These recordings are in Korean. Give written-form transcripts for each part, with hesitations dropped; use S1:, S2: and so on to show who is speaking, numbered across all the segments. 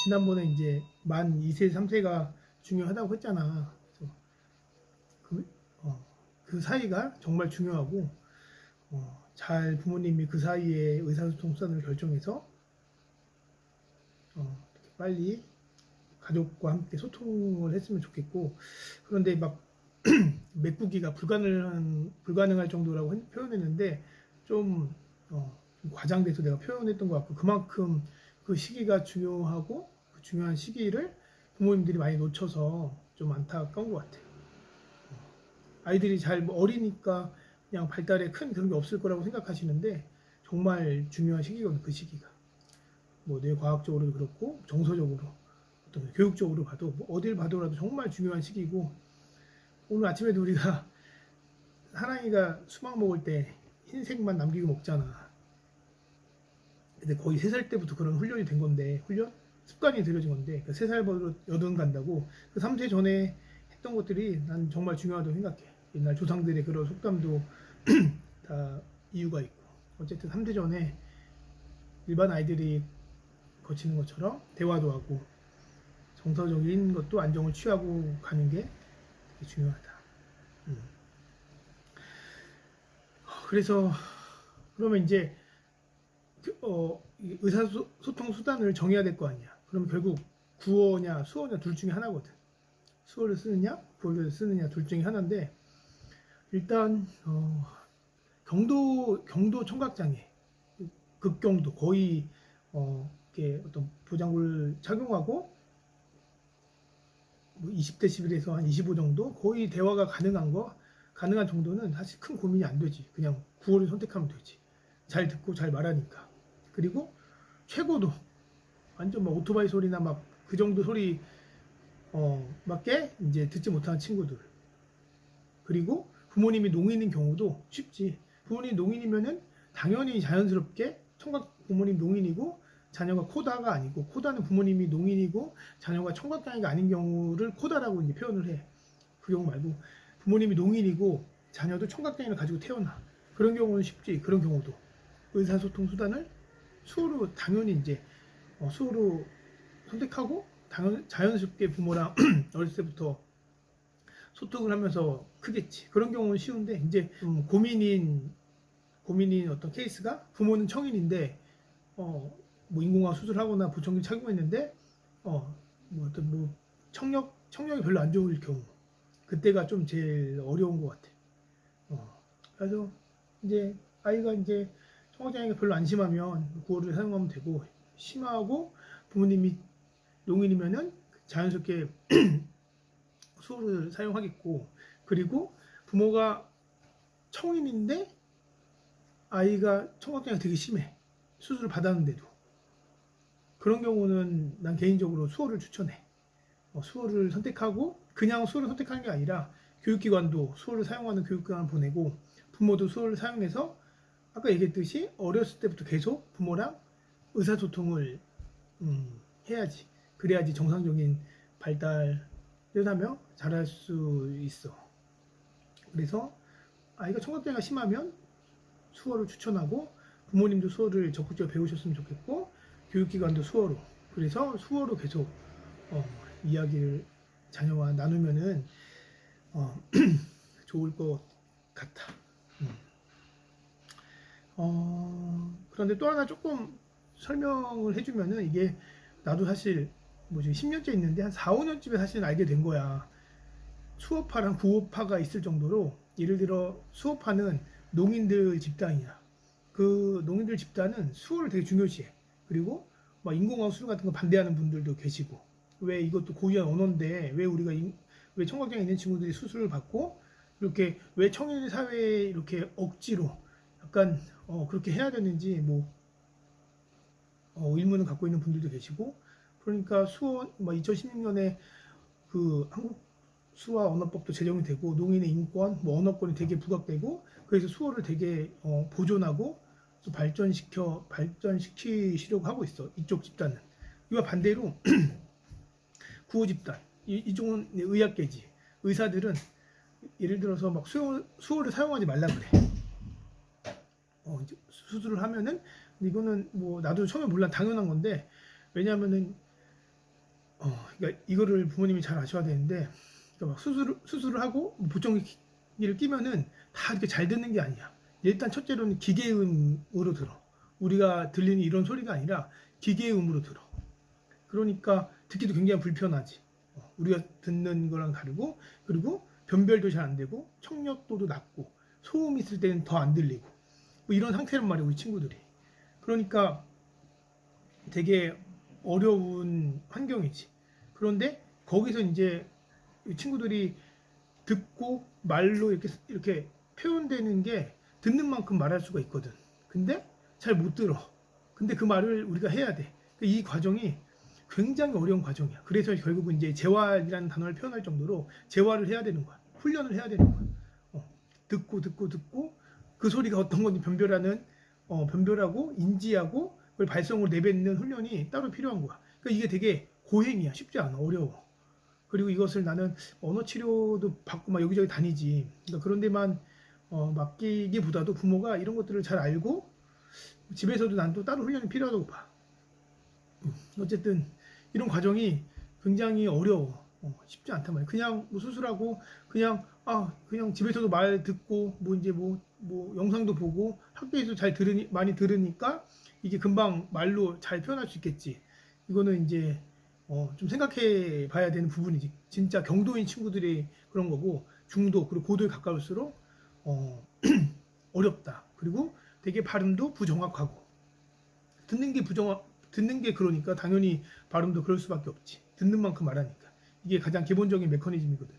S1: 지난번에 이제 만 2세, 3세가 중요하다고 했잖아. 그래서 그, 그 사이가 정말 중요하고, 잘 부모님이 그 사이에 의사소통 수단을 결정해서 빨리 가족과 함께 소통을 했으면 좋겠고, 그런데 막 메꾸기가 불가능할 정도라고 표현했는데 좀 과장돼서 내가 표현했던 것 같고, 그만큼 그 시기가 중요하고 그 중요한 시기를 부모님들이 많이 놓쳐서 좀 안타까운 것 같아요. 아이들이 잘 어리니까 그냥 발달에 큰 그런 게 없을 거라고 생각하시는데 정말 중요한 시기거든요. 그 시기가 뭐 뇌과학적으로도 그렇고 정서적으로 어떤 교육적으로 봐도 뭐 어딜 봐도라도 정말 중요한 시기고, 오늘 아침에도 우리가 사랑이가 수박 먹을 때 흰색만 남기고 먹잖아. 근데 거의 3살 때부터 그런 훈련이 된 건데, 습관이 들여진 건데, 3살 버릇 여든 간다고, 그 3세 전에 했던 것들이 난 정말 중요하다고 생각해. 옛날 조상들의 그런 속담도 다 이유가 있고, 어쨌든 3세 전에 일반 아이들이 거치는 것처럼 대화도 하고 정서적인 것도 안정을 취하고 가는 게 되게 중요하다. 그래서 그러면 이제 의사소통 수단을 정해야 될 거 아니야. 그럼 결국 구어냐 수어냐 둘 중에 하나거든. 수어를 쓰느냐 구어를 쓰느냐 둘 중에 하나인데, 일단 경도 청각장애, 극경도 거의 이렇게 어떤 보장구를 착용하고 뭐 20dB에서 한 25 정도 거의 대화가 가능한 정도는 사실 큰 고민이 안 되지. 그냥 구어를 선택하면 되지. 잘 듣고 잘 말하니까. 그리고 최고도 완전 막 오토바이 소리나 막 그 정도 소리 밖에 이제 듣지 못하는 친구들. 그리고 부모님이 농인인 경우도 쉽지. 부모님 농인이면은 당연히 자연스럽게 청각 부모님 농인이고 자녀가 코다가 아니고, 코다는 부모님이 농인이고 자녀가 청각장애가 아닌 경우를 코다라고 이제 표현을 해. 그 경우 말고 부모님이 농인이고 자녀도 청각장애를 가지고 태어나. 그런 경우는 쉽지. 그런 경우도 의사소통 수단을 수어로 당연히 이제 수어로 선택하고 자연스럽게 부모랑 어렸을 때부터 소통을 하면서 크겠지. 그런 경우는 쉬운데, 이제 좀 고민인 어떤 케이스가 부모는 청인인데 뭐 인공화 수술하거나 보청기 착용했는데 뭐 어떤 뭐 청력이 별로 안 좋을 경우, 그때가 좀 제일 어려운 것 같아. 그래서 이제 아이가 이제 청각장애가 별로 안 심하면 구어를 사용하면 되고, 심하고 부모님이 농인이면은 자연스럽게 수어를 사용하겠고, 그리고 부모가 청인인데 아이가 청각장애가 되게 심해. 수술을 받았는데도. 그런 경우는 난 개인적으로 수어를 추천해. 수어를 선택하고, 그냥 수어를 선택하는 게 아니라 교육기관도 수어를 사용하는 교육기관을 보내고, 부모도 수어를 사용해서 아까 얘기했듯이 어렸을 때부터 계속 부모랑 의사소통을 해야지. 그래야지 정상적인 발달을 하며 잘할 수 있어. 그래서 아이가 청각장애가 심하면 수어를 추천하고, 부모님도 수어를 적극적으로 배우셨으면 좋겠고, 교육기관도 수어로. 그래서 수어로 계속 이야기를 자녀와 나누면은 좋을 것 같아. 그런데 또 하나 조금 설명을 해주면은, 이게 나도 사실 뭐지 10년째 있는데 한 4, 5년쯤에 사실 알게 된 거야. 수어파랑 구어파가 있을 정도로. 예를 들어 수어파는 농인들 집단이야. 그 농인들 집단은 수어를 되게 중요시해. 그리고 막 인공화 수술 같은 거 반대하는 분들도 계시고, 왜 이것도 고유한 언어인데 왜 청각장애 있는 친구들이 수술을 받고 이렇게 왜 청일 사회에 이렇게 억지로 약간 그렇게 해야 되는지 뭐 의문을 갖고 있는 분들도 계시고. 그러니까 수어 2016년에 그 한국 수화 언어법도 제정이 되고, 농인의 인권, 뭐 언어권이 되게 부각되고, 그래서 수어를 되게 보존하고 또 발전시키시려고 하고 있어. 이쪽 집단은. 이와 반대로 구호 집단, 이쪽은 의학계지. 의사들은 예를 들어서 막 수어를 사용하지 말라 그래. 수술을 하면은, 이거는 뭐 나도 처음에 몰라 당연한 건데, 왜냐하면은 그러니까 이거를 부모님이 잘 아셔야 되는데, 그러니까 막 수술을 하고 뭐 보청기를 끼면은 다 이렇게 잘 듣는 게 아니야. 일단 첫째로는 기계음으로 들어. 우리가 들리는 이런 소리가 아니라 기계음으로 들어. 그러니까 듣기도 굉장히 불편하지. 우리가 듣는 거랑 다르고, 그리고 변별도 잘 안 되고, 청력도도 낮고, 소음 있을 때는 더 안 들리고, 뭐 이런 상태란 말이야, 우리 친구들이. 그러니까 되게 어려운 환경이지. 그런데 거기서 이제 친구들이 듣고 말로 이렇게 표현되는 게 듣는 만큼 말할 수가 있거든. 근데 잘 못 들어. 근데 그 말을 우리가 해야 돼. 이 과정이 굉장히 어려운 과정이야. 그래서 결국은 이제 재활이라는 단어를 표현할 정도로 재활을 해야 되는 거야. 훈련을 해야 되는 거야. 듣고 그 소리가 어떤 건지 변별하고 인지하고 그걸 발성으로 내뱉는 훈련이 따로 필요한 거야. 그러니까 이게 되게 고행이야. 쉽지 않아. 어려워. 그리고 이것을 나는 언어 치료도 받고 막 여기저기 다니지. 그러니까 그런 데만 맡기기보다도 부모가 이런 것들을 잘 알고 집에서도 난 또 따로 훈련이 필요하다고 봐. 어쨌든 이런 과정이 굉장히 어려워. 쉽지 않단 말이야. 그냥 뭐 수술하고 그냥 집에서도 말 듣고 뭐 이제 뭐 영상도 보고 학교에서 많이 들으니까 이게 금방 말로 잘 표현할 수 있겠지. 이거는 이제 좀 생각해 봐야 되는 부분이지. 진짜 경도인 친구들이 그런 거고 중도 그리고 고도에 가까울수록 어렵다. 그리고 되게 발음도 부정확하고 듣는 게 그러니까 당연히 발음도 그럴 수밖에 없지. 듣는 만큼 말하니까. 이게 가장 기본적인 메커니즘이거든.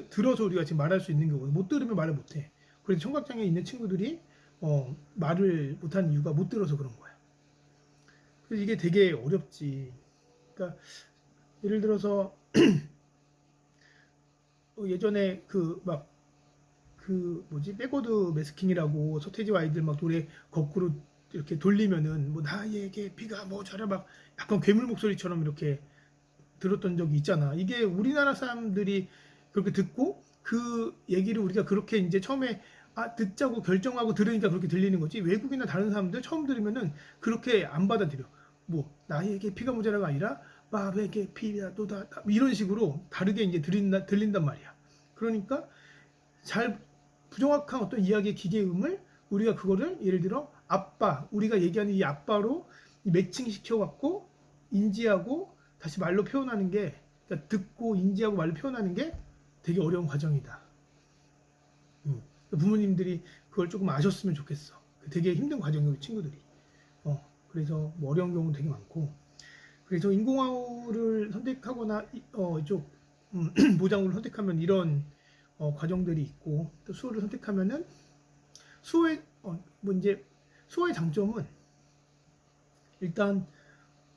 S1: 들어서 우리가 지금 말할 수 있는 거거든. 못 들으면 말을 못 해. 그래서 청각장애 있는 친구들이 말을 못하는 이유가 못 들어서 그런 거야. 그래서 이게 되게 어렵지. 그러니까 예를 들어서 예전에 백워드 매스킹이라고 서태지와 아이들 막 노래 거꾸로 이렇게 돌리면은 뭐 나에게 비가 뭐 저래 막 약간 괴물 목소리처럼 이렇게 들었던 적이 있잖아. 이게 우리나라 사람들이 그렇게 듣고 그 얘기를 우리가 그렇게 이제 처음에 듣자고 결정하고 들으니까 그렇게 들리는 거지. 외국이나 다른 사람들 처음 들으면은 그렇게 안 받아들여. 뭐 나에게 피가 모자라가 아니라 밥에게 피가 또다 이런 식으로 다르게 이제 들린단 말이야. 그러니까 잘 부정확한 어떤 이야기의 기계음을 우리가 그거를 예를 들어 우리가 얘기하는 이 아빠로 매칭시켜 갖고 인지하고 다시 말로 표현하는 게 그러니까 듣고 인지하고 말로 표현하는 게 되게 어려운 과정이다. 부모님들이 그걸 조금 아셨으면 좋겠어. 되게 힘든 과정이에요, 친구들이. 그래서 뭐 어려운 경우는 되게 많고. 그래서 인공화호를 선택하거나 이쪽 보장으로 선택하면 이런 과정들이 있고 또 수호를 선택하면은 수호의 수호의 장점은 일단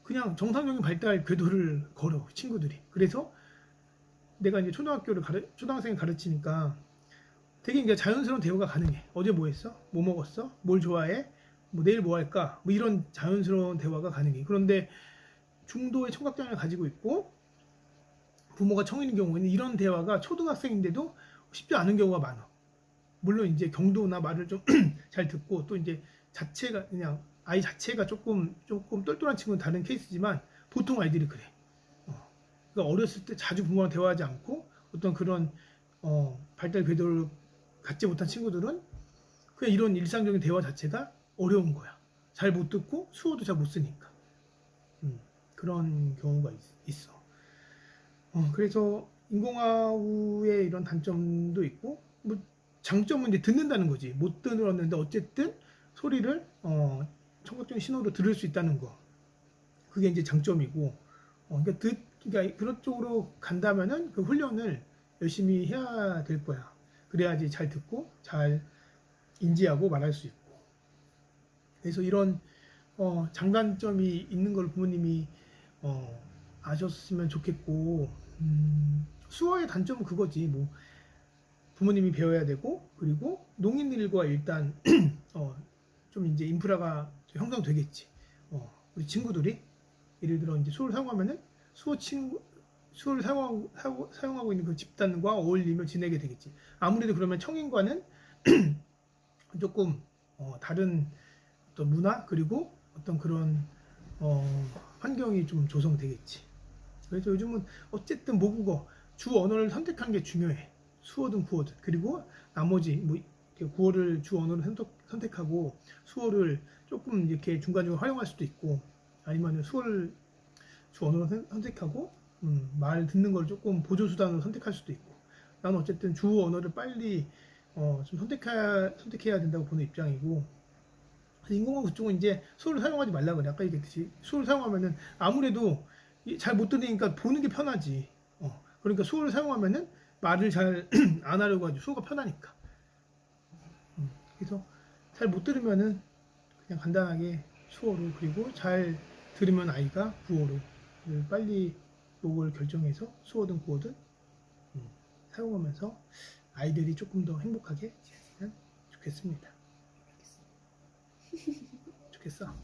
S1: 그냥 정상적인 발달 궤도를 걸어 친구들이. 그래서 내가 이제 초등학생을 가르치니까 되게 이제 자연스러운 대화가 가능해. 어제 뭐 했어? 뭐 먹었어? 뭘 좋아해? 뭐 내일 뭐 할까? 뭐 이런 자연스러운 대화가 가능해. 그런데 중도의 청각장애를 가지고 있고 부모가 청인인 경우에는 이런 대화가 초등학생인데도 쉽지 않은 경우가 많아. 물론 이제 경도나 말을 좀 잘 듣고 또 이제 자체가 그냥 아이 자체가 조금 똘똘한 친구는 다른 케이스지만 보통 아이들이 그래. 그러니까 어렸을 때 자주 부모랑 대화하지 않고 어떤 그런 발달 궤도를 갖지 못한 친구들은 그냥 이런 일상적인 대화 자체가 어려운 거야. 잘 못 듣고 수어도 잘 못 쓰니까. 그런 경우가 있어. 그래서 인공화후의 이런 단점도 있고 뭐 장점은 이제 듣는다는 거지. 못 들었는데 어쨌든 소리를 청각적인 신호로 들을 수 있다는 거. 그게 이제 장점이고. 그러니까 그런 쪽으로 간다면은 그 훈련을 열심히 해야 될 거야. 그래야지 잘 듣고 잘 인지하고 말할 수 있고. 그래서 이런 장단점이 있는 걸 부모님이 아셨으면 좋겠고. 수어의 단점은 그거지. 뭐 부모님이 배워야 되고 그리고 농인들과 일단 좀 이제 인프라가 형성되겠지. 우리 친구들이 예를 들어 이제 수어를 사용하면은 수어를 사용하고 있는 그 집단과 어울리며 지내게 되겠지. 아무래도 그러면 청인과는 조금 다른 어떤 문화 그리고 어떤 그런 환경이 좀 조성되겠지. 그래서 요즘은 어쨌든 모국어 주 언어를 선택하는 게 중요해. 수어든 구어든. 그리고 나머지 뭐 이렇게 구어를 주 언어로 선택하고 수어를 조금 이렇게 중간중간 활용할 수도 있고, 아니면 수어를 주 언어로 선택하고 말 듣는 걸 조금 보조 수단으로 선택할 수도 있고. 나는 어쨌든 주 언어를 빨리 좀 선택해야 된다고 보는 입장이고, 인공호흡 그쪽은 이제 수어를 사용하지 말라 그래. 아까 얘기했듯이 수어를 사용하면은 아무래도 잘 못 들으니까 보는 게 편하지. 그러니까 수어를 사용하면은 말을 잘 안 하려고 하지. 수어가 편하니까. 그래서 잘 못 들으면은 그냥 간단하게 수어로, 그리고 잘 들으면 아이가 구어로 빨리 요걸 결정해서 수어든 구어든 사용하면서 아이들이 조금 더 행복하게 지냈으면 좋겠습니다. 좋겠어.